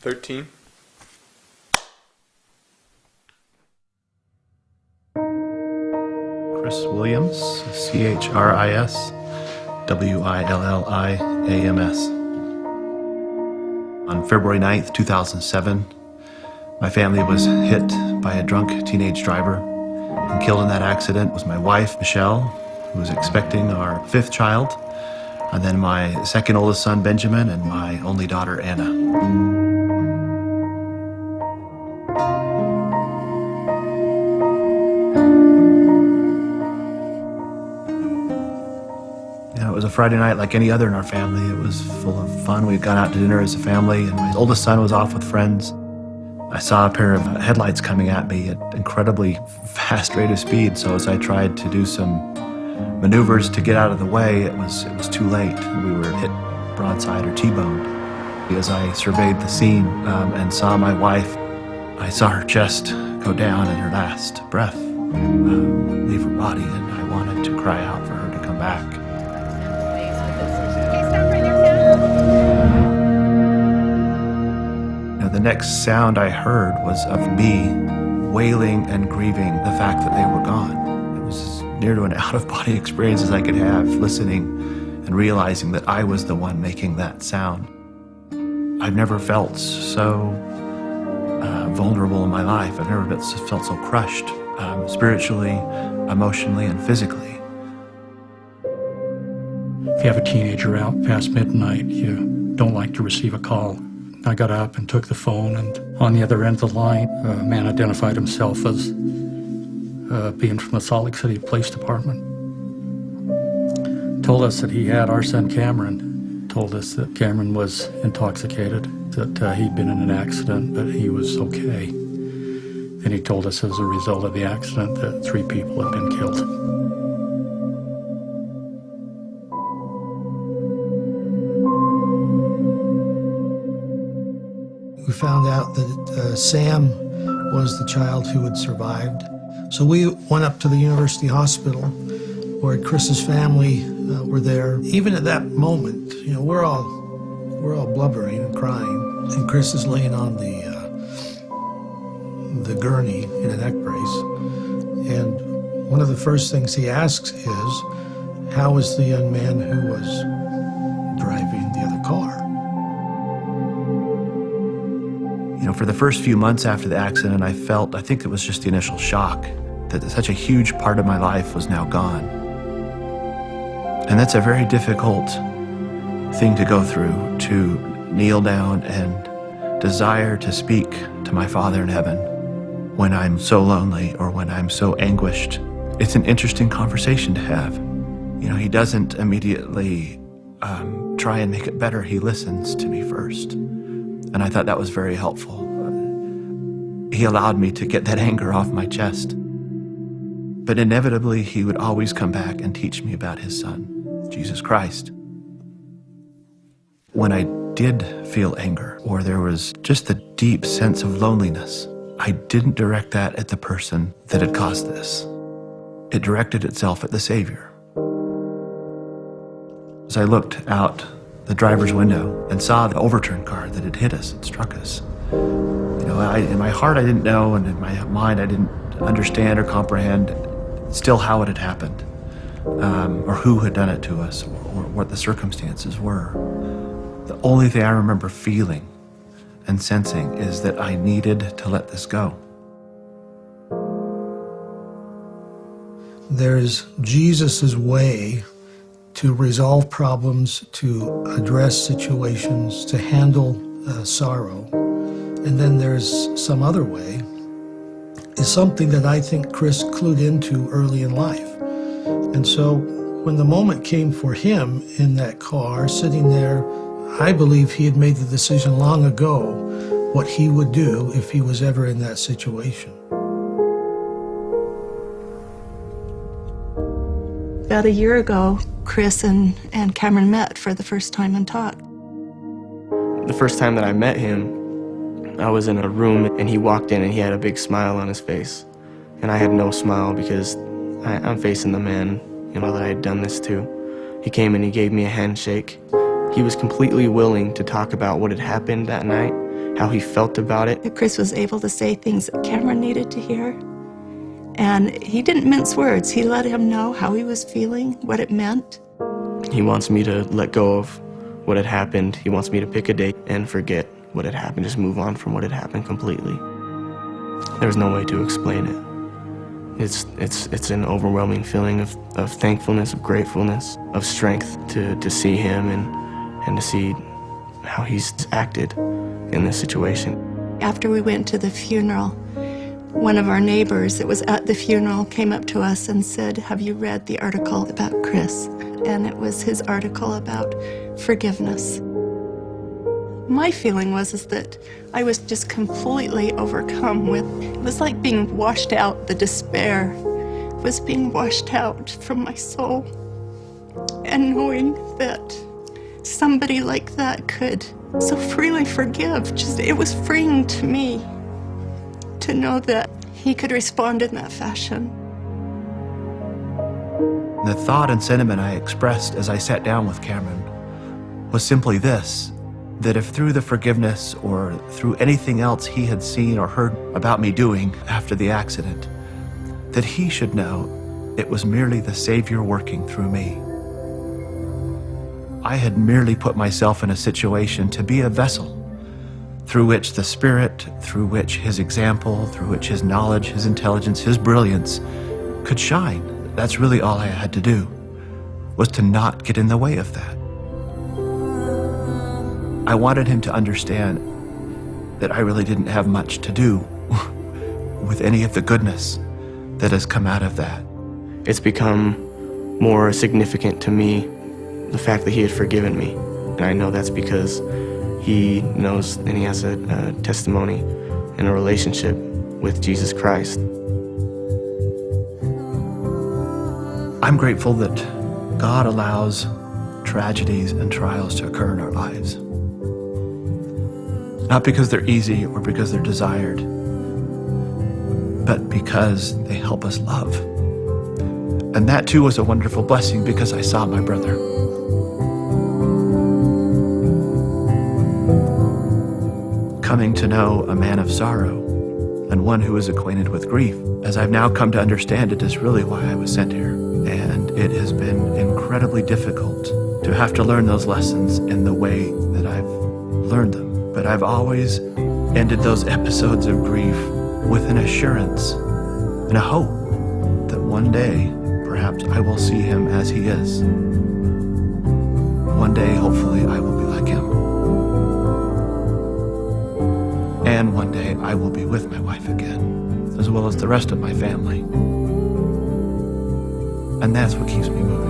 13. Chris Williams, C-H-R-I-S, W-I-L-L-I-A-M-S. On February 9th, 2007, my family was hit by a drunk teenage driver, and killed in that accident was my wife, Michelle, who was expecting our 5th child, and then my 2nd oldest son, Benjamin, and my only daughter, Anna. It was a Friday night like any other in our family. It was full of fun. We'd gone out to dinner as a family, and my oldest son was off with friends. I saw a pair of headlights coming at me at incredibly fast rate of speed, so as I tried to do some maneuvers to get out of the way, it was too late. We were hit broadside or T-boned. As I surveyed the scene and saw my wife, I saw her chest go down and her last breath leave her body, and I wanted to cry out for her to come back. The next sound I heard was of me wailing and grieving the fact that they were gone. It was as near to an out-of-body experience as I could have, listening and realizing that I was the one making that sound. I've never felt so vulnerable in my life. I've never felt so crushed, spiritually, emotionally, and physically. If you have a teenager out past midnight, you don't like to receive a call. I got up and took the phone, and on the other end of the line, a man identified himself as being from the Salt Lake City Police Department. Told us that he had our son Cameron. Told us that Cameron was intoxicated, that he'd been in an accident, but he was okay. Then he told us as a result of the accident that 3 people had been killed. We found out that Sam was the child who had survived. So we went up to the University Hospital where Chris's family were there. Even at that moment, you know, we're all blubbering and crying, and Chris is laying on the gurney in a neck brace. And one of the first things he asks is, how is the young man who was driving the other car? For the first few months after the accident, I think it was just the initial shock that such a huge part of my life was now gone. And that's a very difficult thing to go through, to kneel down and desire to speak to my Father in heaven when I'm so lonely or when I'm so anguished. It's an interesting conversation to have. He doesn't immediately try and make it better. He listens to me first. And I thought that was very helpful. He allowed me to get that anger off my chest. But inevitably, he would always come back and teach me about his son, Jesus Christ. When I did feel anger, or there was just a deep sense of loneliness, I didn't direct that at the person that had caused this. It directed itself at the Savior. As I looked out the driver's window and saw the overturned car that had hit us and struck us, in my heart I didn't know, and in my mind I didn't understand or comprehend still how it had happened, or who had done it to us, or what the circumstances were. The only thing I remember feeling and sensing is that I needed to let this go. There's Jesus' way to resolve problems, to address situations, to handle sorrow. And then there's some other way. It's something that I think Chris clued into early in life. And so when the moment came for him in that car, sitting there, I believe he had made the decision long ago what he would do if he was ever in that situation. About a year ago, Chris and Cameron met for the first time and talked. The first time that I met him, I was in a room and he walked in and he had a big smile on his face. And I had no smile because I'm facing the man, that I had done this to. He came and he gave me a handshake. He was completely willing to talk about what had happened that night how he felt about it. Chris was able to say things that Cameron needed to hear. And he didn't mince words. He let him know how he was feeling, what it meant. He wants me to let go of what had happened. He wants me to pick a date and forget what had happened, just move on from what had happened completely. There's no way to explain it. It's an overwhelming feeling of thankfulness, of gratefulness, of strength to see him and to see how he's acted in this situation. After we went to the funeral, one of our neighbors that was at the funeral came up to us and said, "Have you read the article about Chris?" And it was his article about forgiveness. My feeling was that I was just completely overcome with, it was like being washed out, the despair was being washed out from my soul. And knowing that somebody like that could so freely forgive, it was freeing to me to know that he could respond in that fashion. The thought and sentiment I expressed as I sat down with Cameron was simply this, that if through the forgiveness or through anything else he had seen or heard about me doing after the accident, that he should know it was merely the Savior working through me. I had merely put myself in a situation to be a vessel through which the Spirit, through which his example, through which his knowledge, his intelligence, his brilliance could shine. That's really all I had to do, was to not get in the way of that. I wanted him to understand that I really didn't have much to do with any of the goodness that has come out of that. It's become more significant to me, the fact that he had forgiven me. And I know that's because he knows and he has a testimony and a relationship with Jesus Christ. I'm grateful that God allows tragedies and trials to occur in our lives. Not because they're easy or because they're desired, but because they help us love. And that too was a wonderful blessing because I saw my brother. Coming to know a man of sorrow and one who is acquainted with grief, as I've now come to understand it, is really why I was sent here. And it has been incredibly difficult to have to learn those lessons in the way that I've learned them. But I've always ended those episodes of grief with an assurance and a hope that one day, perhaps I will see him as he is. One day, hopefully, I will be like him. And one day, I will be with my wife again, as well as the rest of my family. And that's what keeps me moving.